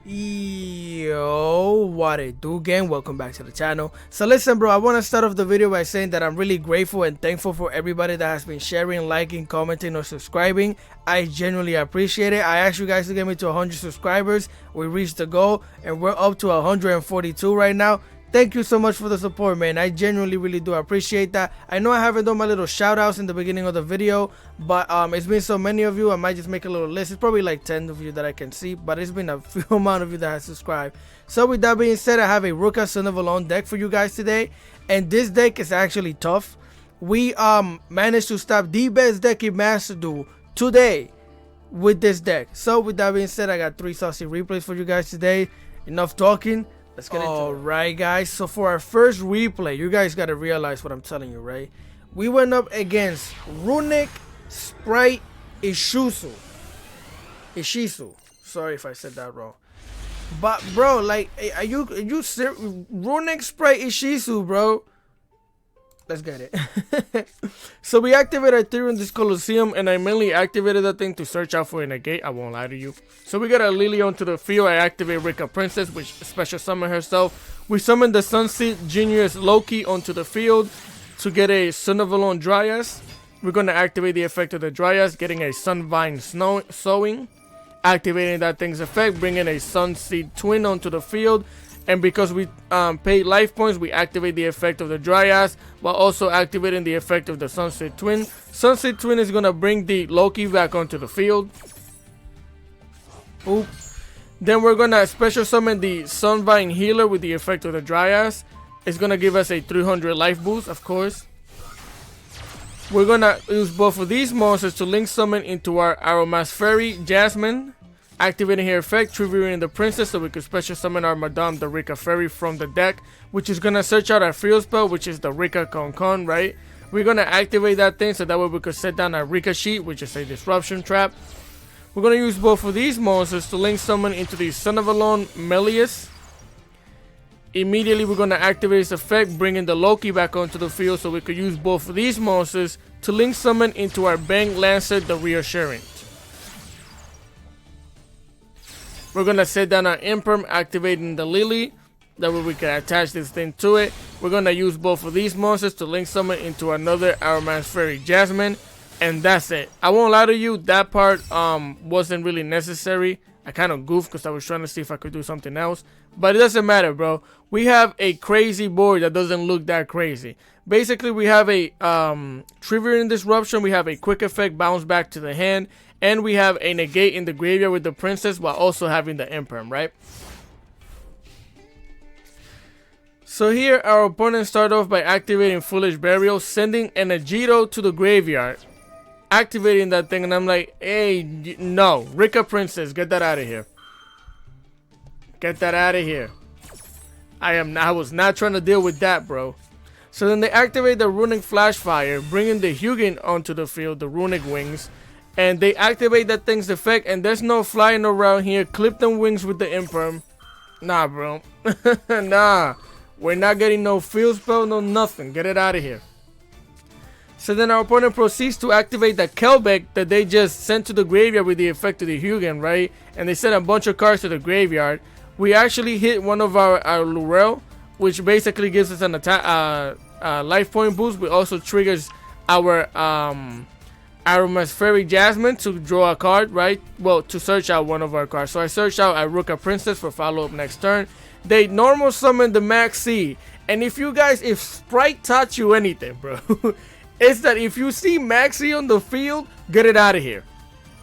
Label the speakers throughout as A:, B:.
A: Yo, what it do, gang? Welcome back to the channel. So listen, bro, I want to start off the video by saying that I'm really grateful and thankful for everybody that has been sharing, liking, commenting, or subscribing. I genuinely appreciate it. I asked you guys to get me to 100 subscribers. We reached the goal and we're up to 142 right now. Thank you so much for the support, man. I genuinely really do appreciate that. I know I haven't done my little shout outs in the beginning of the video, but it's been so many of you. I might just make a little list. It's probably like 10 of you that I can see, but it's been a few amount of you that have subscribed. So with that being said, I have a Rikka Sunavalon deck for you guys today, and this deck is actually tough. We managed to stop the best deck in Master Duel today with this deck. So with that being said, I got 3 saucy replays for you guys today. Enough talking. Let's get into it. Alright, guys, so for our first replay, you guys gotta realize what I'm telling you, right? We went up against Runick ISHISU Spright. Sorry if I said that wrong. But bro, like, are you serious? Runick Spright ISHISU, bro. Let's get it. So we activated our theory in this Colosseum, and I mainly activated that thing to search out for a negate. I won't lie to you. So we got a Lily onto the field. I activate Rikka Princess, which special summon herself. We summon the Sunseed Genius Loki onto the field to get a Sunavalon Dryas. We're going to activate the effect of the Dryas, getting a Sunvine Sowing. Activating that thing's effect, bringing a Sunseed Twin onto the field. And because we pay life points, we activate the effect of the Dryas while also activating the effect of the Sunset Twin. Sunset Twin is going to bring the Loki back onto the field. Oop. Then we're going to special summon the Sunvine Healer with the effect of the Dryas. It's going to give us a 300 life boost, of course. We're going to use both of these monsters to link summon into our Aromas Fairy Jasmine. Activating her effect, triggering the princess so we can special summon our Madame the Rikka Fairy from the deck, which is gonna search out our field spell, which is the Rikka Con, right? We're gonna activate that thing so that way we could set down our Rikka sheet, which is a disruption trap. We're gonna use both of these monsters to link summon into the Sunavalon Melius. Immediately we're gonna activate this effect, bringing the Loki back onto the field so we could use both of these monsters to link summon into our Bang Lancer the Reassuring. We're going to set down our Imperm, activating the Lily. That way we can attach this thing to it. We're going to use both of these monsters to link summon into another Aromas Fairy Jasmine. And that's it. I won't lie to you, that part wasn't really necessary. I kind of goofed because I was trying to see if I could do something else. But it doesn't matter, bro. We have a crazy board that doesn't look that crazy. Basically, we have a Triggering Disruption. We have a quick effect, bounce back to the hand. And we have a negate in the graveyard with the princess while also having the Imperm, right? So here our opponent started off by activating Foolish Burial, sending an Agito to the graveyard, activating that thing, and I'm like, hey, no, Rikka Princess, get that out of here. Get that out of here. I was not trying to deal with that, bro. So then they activate the Runick Flashfire, bringing the Hugin onto the field, the Runick Wings. And they activate that thing's effect, and there's no flying around here. Clip them wings with the Imperm. Nah, bro. Nah. We're not getting no field spell, no nothing. Get it out of here. So then our opponent proceeds to activate the Kelbeck that they just sent to the graveyard with the effect of the Hugin, right? And they sent a bunch of cards to the graveyard. We actually hit one of our Lurel, which basically gives us an attack, life point boost. But also triggers our Aromas Fairy Jasmine to draw a card, right? Well, to search out one of our cards. So I searched out a Rikka Princess for follow-up next turn. They normal summon the Maxi. And if Sprite taught you anything, bro, it's that if you see Maxi on the field, get it out of here.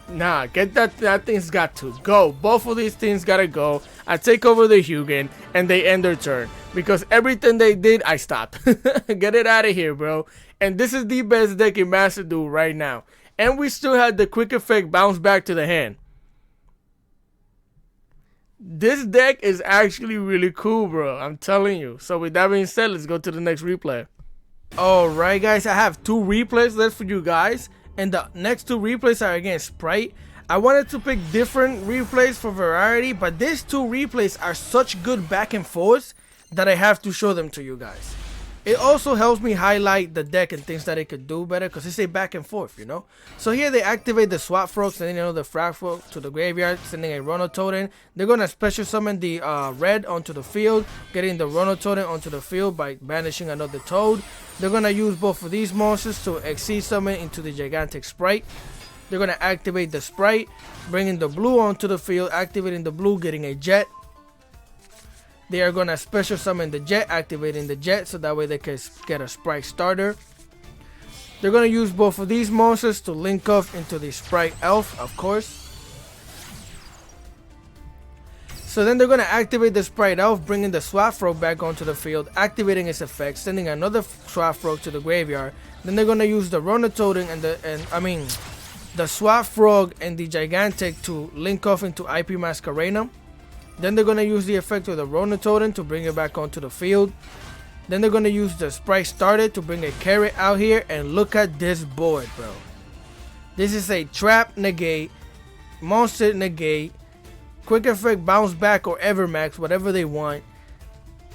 A: Nah, get that thing's got to go. Both of these things gotta go. I take over the Hugin, and they end their turn. Because everything they did, I stopped. Get it out of here, bro. And this is the best deck in Master Duel right now. And we still had the quick effect bounce back to the hand. This deck is actually really cool, bro. I'm telling you. So with that being said, let's go to the next replay. Alright, guys. I have 2 replays left for you guys. And the next 2 replays are against Sprite. I wanted to pick different replays for variety. But these 2 replays are such good back and forth that I have to show them to you guys. It also helps me highlight the deck and things that it could do better because it's a back and forth, you know. So here they activate the Swap Frog, sending another Frog Frog to the graveyard, sending a Ronotoden. They're going to special summon the red onto the field, getting the Ronotoden onto the field by banishing another Toad. They're going to use both of these monsters to Exceed Summon into the Gigantic Sprite. They're going to activate the Sprite, bringing the blue onto the field, activating the blue, getting a Jet. They are going to special summon the Jet, activating the Jet, so that way they can get a Sprite starter. They're going to use both of these monsters to link off into the Sprite Elf, of course. So then they're going to activate the Sprite Elf, bringing the Swap Frog back onto the field, activating its effect, sending another Swap Frog to the graveyard. Then they're going to use the Ronotoden the Swap Frog and the Gigantic to link off into IP Masquerena. Then they're going to use the effect of the Ronotoden to bring it back onto the field. Then they're going to use the Sprite Starter to bring a Carrot out here. And look at this board, bro. This is a Trap Negate, Monster Negate, Quick Effect Bounce Back or Evermax, whatever they want.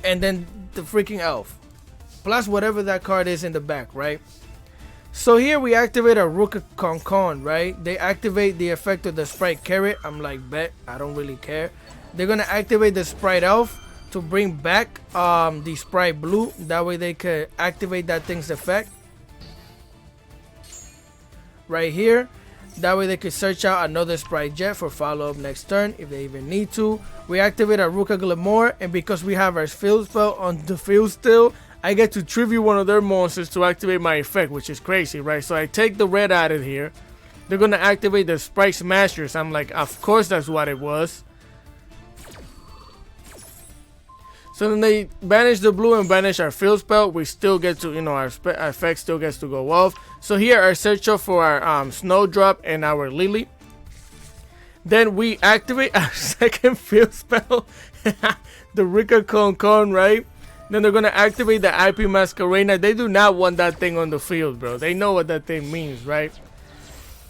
A: And then the freaking Elf. Plus whatever that card is in the back, right? So here we activate a Rikka Con, right? They activate the effect of the Sprite Carrot. I'm like, bet, I don't really care. They're going to activate the Sprite Elf to bring back the Sprite Blue. That way they could activate that thing's effect. Right here. That way they could search out another Sprite Jet for follow-up next turn if they even need to. We activate our Rikka Glamour, and because we have our field spell on the field still, I get to tribute one of their monsters to activate my effect, which is crazy, right? So I take the red out of here. They're going to activate the Sprite Smashers. I'm like, of course that's what it was. So then they banish the blue and banish our field spell. We still get to, our effect still gets to go off. So here I search up for our Snowdrop and our Lily. Then we activate our second field spell, the Rikka Con, right? Then they're going to activate the IP Masquerena. They do not want that thing on the field, bro. They know what that thing means, right?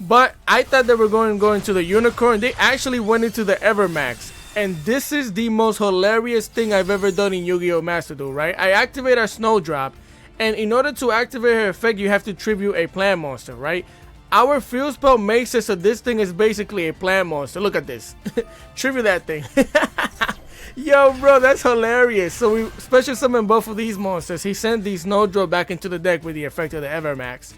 A: But I thought they were going to go into the Unicorn. They actually went into the Evermax. And this is the most hilarious thing I've ever done in Yu-Gi-Oh! Master Duel, right? I activate our Snowdrop, and in order to activate her effect, you have to tribute a plant monster, right? Our field spell makes it so this thing is basically a plant monster. Look at this. Tribute that thing. Yo, bro, that's hilarious. So we special summon both of these monsters. He sent the Snowdrop back into the deck with the effect of the Evermax.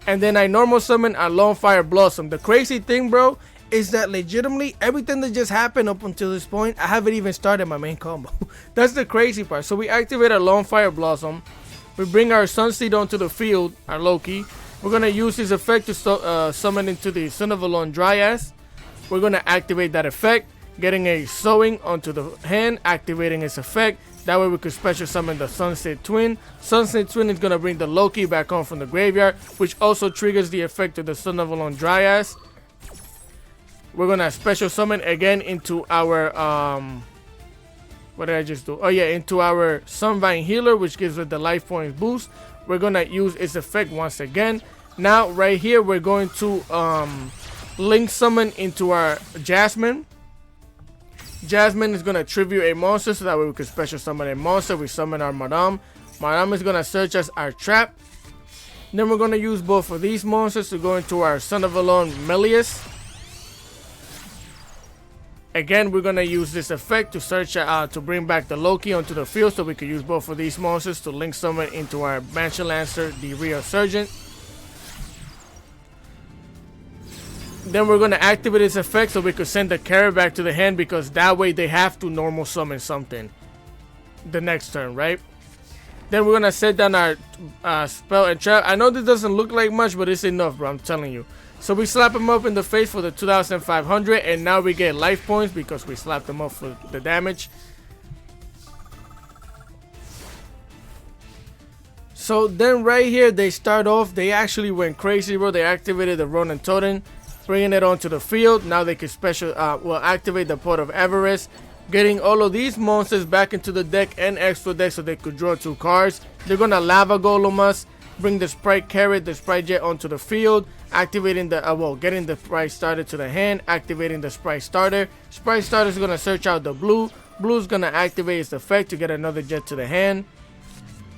A: And then I normal summon our Lone Fire Blossom. The crazy thing, bro, is that legitimately everything that just happened up until this point, I haven't even started my main combo. That's the crazy part. So we activate our Lone Fire Blossom. We bring our Sunseed onto the field, our Loki. We're going to use his effect to summon into the Sunavalon Dryas. We're going to activate that effect, getting a Sowing onto the hand, activating its effect. That way we could special summon the Sunset Twin. Sunset Twin is going to bring the Loki back on from the graveyard, which also triggers the effect of the Sunavalon Dryas. We're going to special summon again into our, what did I just do? Oh yeah, into our Sunvine Healer, which gives it the life points boost. We're going to use its effect once again. Now, right here, we're going to link summon into our Jasmine. Jasmine is going to tribute a monster, so that way we can special summon a monster. We summon our Madame. Madame is going to search as our trap. Then we're going to use both of these monsters to go into our Sunavalon Melius. Again, we're going to use this effect to search to bring back the Loki onto the field, so we can use both of these monsters to link summon into our Mansion Lancer, the Resurgent. Then we're going to activate its effect so we could send the carrot back to the hand, because that way they have to normal summon something the next turn, right? Then we're going to set down our spell and trap. I know this doesn't look like much, but it's enough, bro. I'm telling you. So we slap him up in the face for the 2,500, and now we get life points because we slapped him up for the damage. So then right here, they start off. They actually went crazy, bro. They activated the Ronin Totem, bringing it onto the field. Now they can activate the Pot of Avarice, getting all of these monsters back into the deck and extra deck so they could draw 2 cards. They're going to Lava Golem us, bring the Sprite Carrot, the Sprite Jet onto the field, activating the, getting the Sprite Starter to the hand, activating the Sprite Starter. Sprite Starter is going to search out the blue. Blue is going to activate its effect to get another Jet to the hand.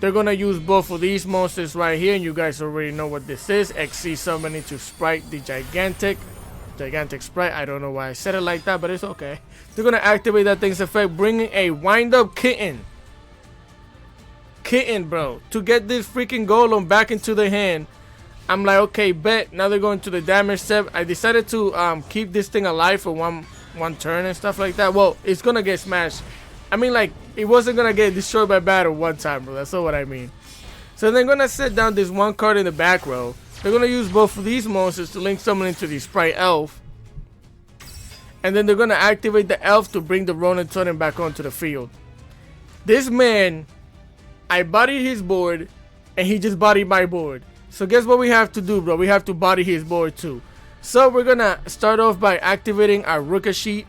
A: They're gonna use both of these monsters right here, and you guys already know what this is. XC summon into Spright, the gigantic Spright. I don't know why I said it like that, but it's okay. They're gonna activate that thing's effect, bringing a wind-up kitten, bro, to get this freaking golem back into the hand. I'm like, okay, bet. Now they're going to the damage step. I decided to keep this thing alive for one turn and stuff like that. Well, it's gonna get smashed. I mean, like, it wasn't gonna get destroyed by battle one time, bro. That's not what I mean. So they're gonna set down this one card in the back row. They're gonna use both of these monsters to link someone into the Spright Elf. And then they're gonna activate the Elf to bring the Ronin Totem back onto the field. This man, I bodied his board, and he just bodied my board. So guess what we have to do, bro? We have to body his board too. So we're gonna start off by activating our Rikka sheet.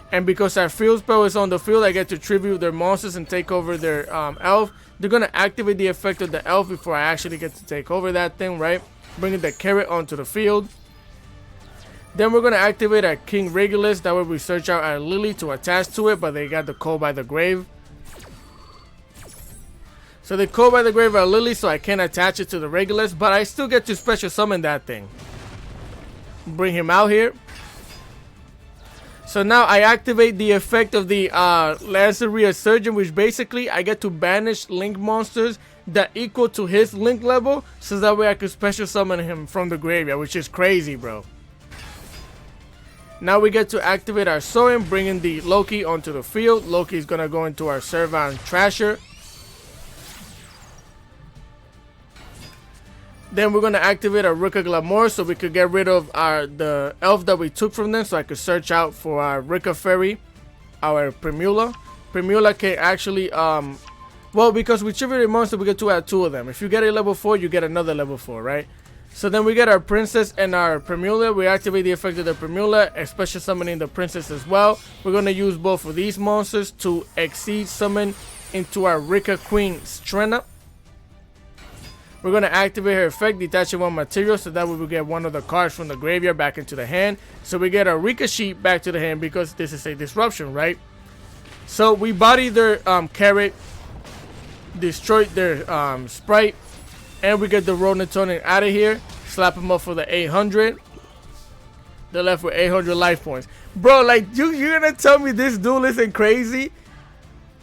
A: And because our field spell is on the field, I get to tribute their monsters and take over their elf. They're going to activate the effect of the elf before I actually get to take over that thing, right? Bringing the carrot onto the field. Then we're going to activate our King Regulus. That way we search out our Lily to attach to it, but they got the Call by the Grave. So they Call by the Grave our Lily, so I can't attach it to the Regulus, but I still get to special summon that thing. Bring him out here. So now I activate the effect of the Lanceria Surgeon, which basically I get to banish Link monsters that equal to his Link level, so that way I can special summon him from the graveyard, which is crazy, bro. Now we get to activate our Sorin, bringing the Loki onto the field. Loki is going to go into our Servan Trasher. Then we're going to activate our Rikka Glamour so we could get rid of the elf that we took from them, so I could search out for our Rikka Fairy, our Primula. Primula can actually, well, because we tribute a monster, we get to add 2 of them. If you get a level 4, you get another level 4, right? So then we get our Princess and our Primula. We activate the effect of the Primula, especially summoning the Princess as well. We're going to use both of these monsters to exceed summon into our Rikka Queen Strenna. We're going to activate her effect, detaching 1 material, so that way we get one of the cards from the graveyard back into the hand. So we get our Rikka sheet back to the hand because this is a disruption, right? So we body their carrot, destroyed their Spright, and we get the Ronin Totem out of here. Slap them up for the 800. They're left with 800 life points. Bro, like, you're going to tell me this duel isn't crazy?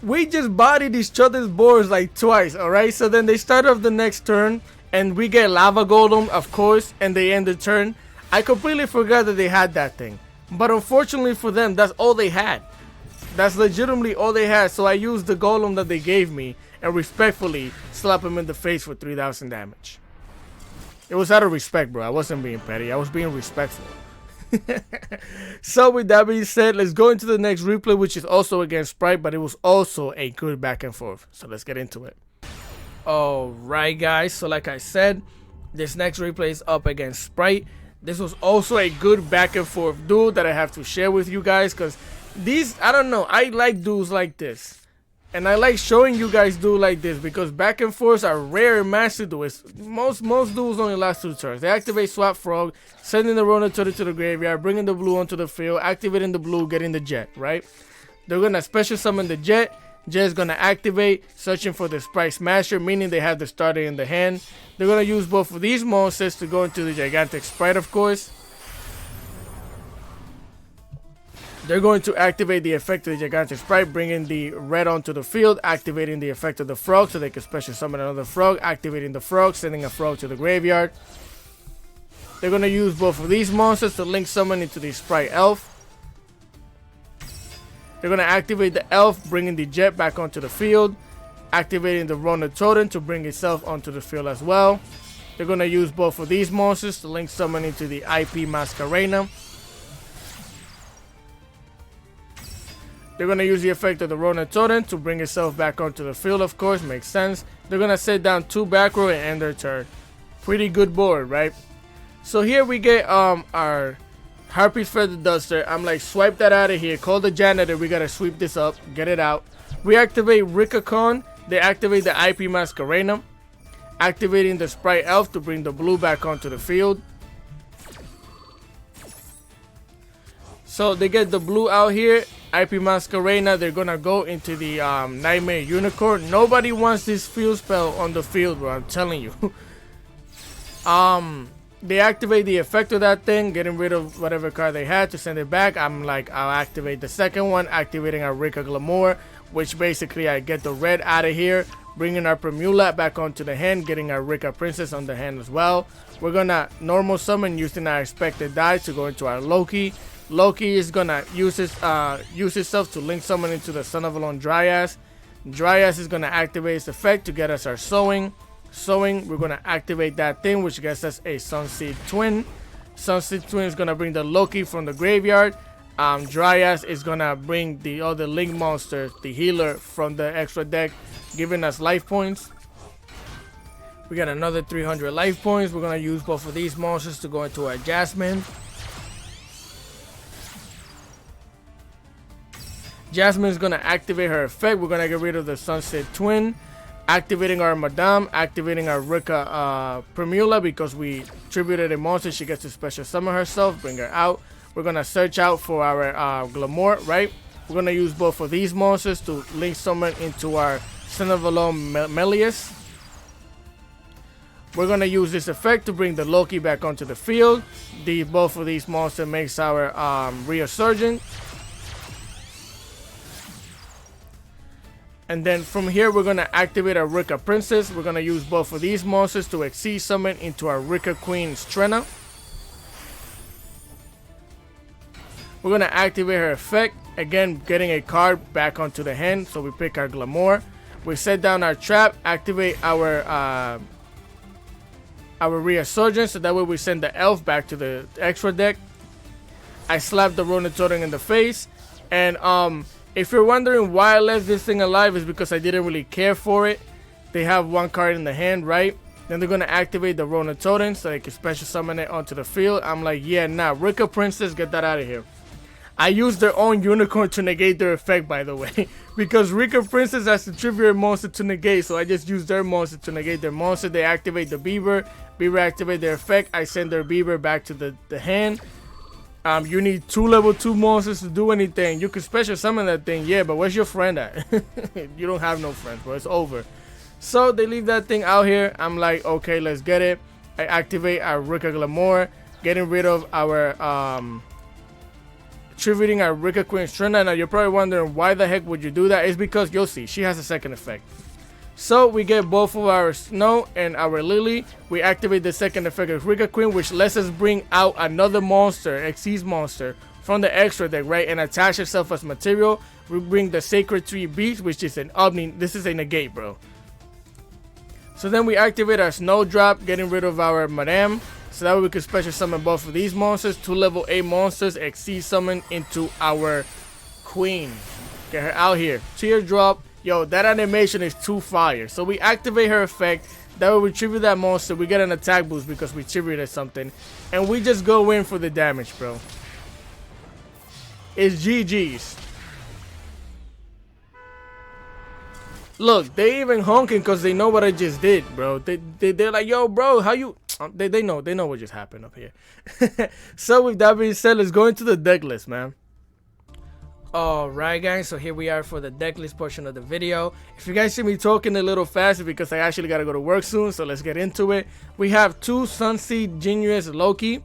A: We just bodied each other's boards like twice, alright? So then they start off the next turn, and we get Lava Golem, of course, and they end the turn. I completely forgot that they had that thing. But unfortunately for them, that's all they had. That's legitimately all they had. So I used the Golem that they gave me, and respectfully slap him in the face for 3000 damage. It was out of respect, bro. I wasn't being petty. I was being respectful. So with that being said, let's go into the next replay, which is also against Spright, but it was also a good back and forth. So let's get into it. Alright guys, so like I said, this next replay is up against Spright. This was also a good back and forth duel that I have to share with you guys, because these, I don't know, I like duels like this. And I like showing you guys duel like this because back and forths are rare in Master Duels. Most duels only last 2 turns. They activate Swap Frog, sending the Ronin Totem to the graveyard, bringing the blue onto the field, activating the blue, getting the Jet, right? They're going to special summon the Jet. Jet's going to activate, searching for the Spright Smasher, meaning they have the starter in the hand. They're going to use both of these monsters to go into the gigantic Spright, of course. They're going to activate the effect of the gigantic Spright, bringing the red onto the field, activating the effect of the frog so they can special summon another frog, activating the frog, sending a frog to the graveyard. They're going to use both of these monsters to link summon into the Spright Elf. They're going to activate the Elf, bringing the Jet back onto the field, activating the Ronin Totem to bring itself onto the field as well. They're going to use both of these monsters to link summon into the IP Masquerena. They're going to use the effect of the Ronin Totem to bring itself back onto the field, of course. Makes sense. They're going to set down 2 back row and end their turn. Pretty good board, right? So here we get our Harpy's Feather Duster. I'm like, swipe that out of here. Call the janitor. We got to sweep this up. Get it out. We activate Rikka Con. They activate the IP Masquerena. Activating the Spright Elf to bring the blue back onto the field. So they get the blue out here, IP Masquerena, they're gonna go into the Nightmare Unicorn. Nobody wants this field spell on the field, bro. I'm telling you. They activate the effect of that thing, getting rid of whatever card they had to send it back. I'm like, I'll activate the second one, activating our Rikka Glamour, which basically I get the red out of here, bringing our Primula back onto the hand, getting our Rikka Princess on the hand as well. We're gonna normal summon using our expected die to go into our Loki. Loki is gonna use itself to link summon into the Sunavalon Dryas. Dryas is gonna activate its effect to get us our Sowing. Sowing, we're gonna activate that thing, which gets us a Sunseed Twin. Sunseed Twin is gonna bring the Loki from the graveyard. Dryas is gonna bring the other Link monster, the healer, from the extra deck, giving us life points. We got another 300 life points. We're gonna use both of these monsters to go into our Jasmine. Jasmine is gonna activate her effect. We're gonna get rid of the Sunset Twin, activating our Madame, activating our Rikka Primula because we tributed a monster. She gets to special summon herself, bring her out. We're gonna search out for our Glamour, right? We're gonna use both of these monsters to link summon into our Sunavalon Melius. We're gonna use this effect to bring the Loki back onto the field. Both of these monsters makes our Resurgent. And then from here, we're going to activate our Rikka Princess. We're going to use both of these monsters to Exceed Summon into our Rikka Queen Strenna. We're going to activate her effect. Again, getting a card back onto the hand. So we pick our Glamour. We set down our trap. Activate our Resurgence. So that way we send the elf back to the extra deck. I slap the Runick Totem in the face. And if you're wondering why I left this thing alive, is because I didn't really care for it. They have one card in the hand, right? Then they're going to activate the Runick Totem so they can special summon it onto the field. I'm like, yeah, nah, Rikka Princess, get that out of here. I used their own unicorn to negate their effect, by the way. Because Rikka Princess has to tribute a monster to negate, so I just used their monster to negate their monster. They activate the Beaver. Beaver activate their effect. I send their Beaver back to the hand. You need 2 level 2 monsters to do anything. You can special summon that thing, yeah, but where's your friend at? You don't have no friends, bro. It's over. So they leave that thing out here. I'm like, okay, let's get it. I activate our Rikka Glamour, getting rid of our tributing our Rikka Queen Strenna. Now you're probably wondering why the heck would you do that? It's because you'll see, she has a second effect. So we get both of our Snow and our Lily. We activate the second effect of Rikka Queen, which lets us bring out another monster, Xyz monster, from the extra deck, right? And attach itself as material. We bring the Sacred Tree Beast, which is an Omni. This is a negate, bro. So then we activate our Snowdrop, getting rid of our Madame. So that way we can special summon both of these monsters. 2 level 8 monsters, Xyz summon into our Queen. Get her out here. Teardrop. Yo, that animation is too fire. So we activate her effect. That way we tribute that monster. We get an attack boost because we tributed something. And we just go in for the damage, bro. It's GG's. Look, they even honking because they know what I just did, bro. They're like, yo, bro, how you... They know what just happened up here. So with that being said, let's go into the deck list, man. Alright guys, so here we are for the deck list portion of the video. If you guys see me talking a little faster because I actually gotta go to work soon, so let's get into it. We have 2 Sunseed Genius Loki.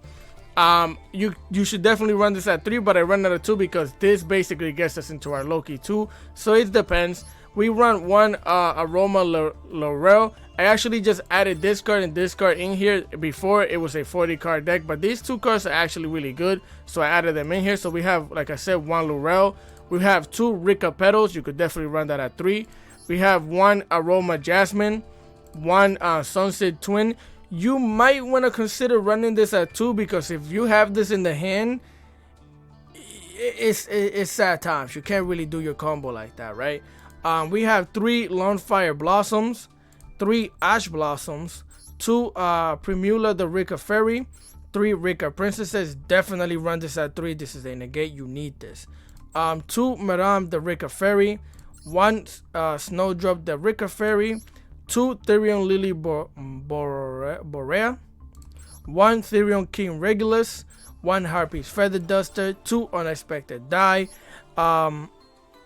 A: You should definitely run this at 3, but I run it at 2 because this basically gets us into our Loki 2. So it depends. We run 1 Aroma Laurel. I actually just added this card and this card in here. Before it was a 40 card deck, but these 2 cards are actually really good, so I added them in here. So we have, like I said, 1 Laurel. We have 2 Rikka Petals. You could definitely run that at 3. We have 1 Aroma Jasmine, 1 Sunset Twin. You might want to consider running this at 2 because if you have this in the hand, it's sad times. You can't really do your combo like that, right? We have 3 Longfire Blossoms, 3 Ash Blossoms, 2 Primula the Rikka Fairy, 3 Rikka Princesses. Definitely run this at 3. This is a negate. You need this. 2 Madame the Rikka Fairy, 1 Snowdrop the Rikka Fairy, 2 Therion Lily Borea, 1 Therion King Regulus, 1 Harpy's Feather Duster, 2 Unexpected Die,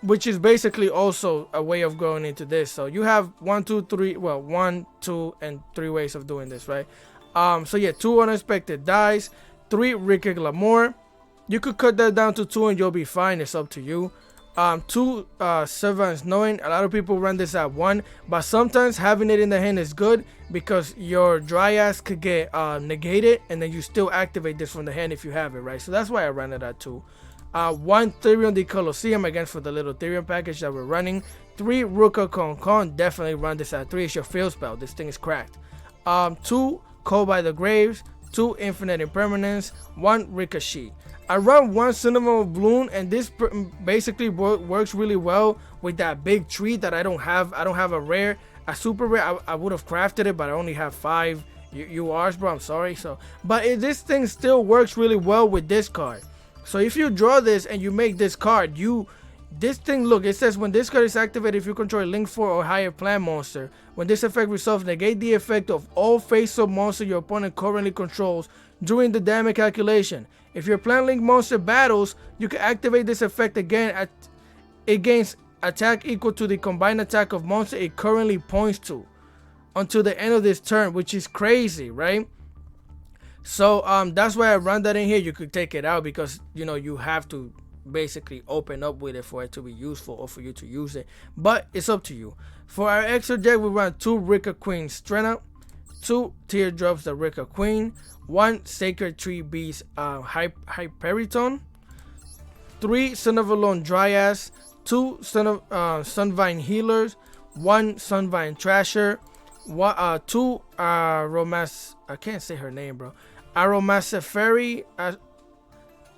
A: which is basically also a way of going into this. So you have 1, 2, 3, well, 1, 2, and 3 ways of doing this, right? So yeah, 2 unexpected dies, 3 Rikka Glamour. You could cut that down to 2 and you'll be fine. It's up to you. 2 Servants Knowing. A lot of people run this at 1, but sometimes having it in the hand is good because your Dryas could get negated, and then you still activate this from the hand if you have it, right? So that's why I ran it at 2. 1 Therion the Colosseum, again for the little Therion package that we're running. 3 Rukka Con, definitely run this at 3. It's your field spell. This thing is cracked. 2 Call by the Graves, 2 Infinite Impermanence, 1 Ricochet. I run 1 Sunavalon Bloom, and this basically works really well with that big tree that I don't have. I don't have a rare, a super rare. I would have crafted it, but I only have 5 URs, bro. I'm sorry. So, but this thing still works really well with this card. So if you draw this and you make this card, this thing, look, it says when this card is activated, if you control a link 4 or higher plant monster, when this effect resolves, negate the effect of all face-up monster your opponent currently controls during the damage calculation. If your plant link monster battles, you can activate this effect again against attack equal to the combined attack of monster it currently points to until the end of this turn, which is crazy, right? So that's why I run that in here. You could take it out because, you know, you have to basically open up with it for it to be useful or for you to use it, but it's up to you. For our extra deck, we run 2 Rikka Queen Strenna, 2 Teardrops the Rikka Queen, 1 Sacred Tree Beast Hyperiton, 3 Sunavalon Dryas, 2 Sunvine Healers, 1 Sunvine Trasher, 2 I can't say her name, bro.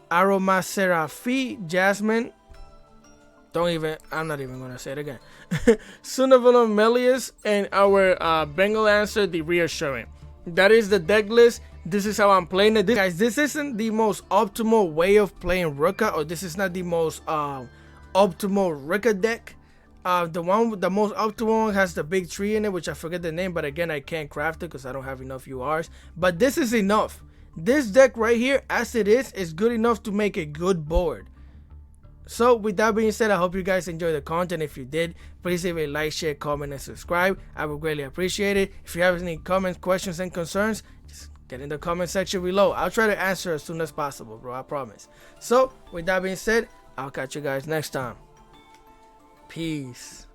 A: Aromaserafi Jasmine. I'm not even gonna say it again. Sunavalon Melius, and our Bengal answer, the Reassuring. That is the deck list. This is how I'm playing it. Guys, this isn't the most optimal way of playing Rikka, or this is not the most optimal Rikka deck. The most optimal one has the big tree in it, which I forget the name, but again, I can't craft it because I don't have enough URs. But this is enough. This deck right here, as it is good enough to make a good board. So with that being said, I hope you guys enjoyed the content. If you did, please leave a like, share, comment, and subscribe. I would greatly appreciate it. If you have any comments, questions, and concerns, just get in the comment section below. I'll try to answer as soon as possible, bro. I promise. So with that being said, I'll catch you guys next time. Peace.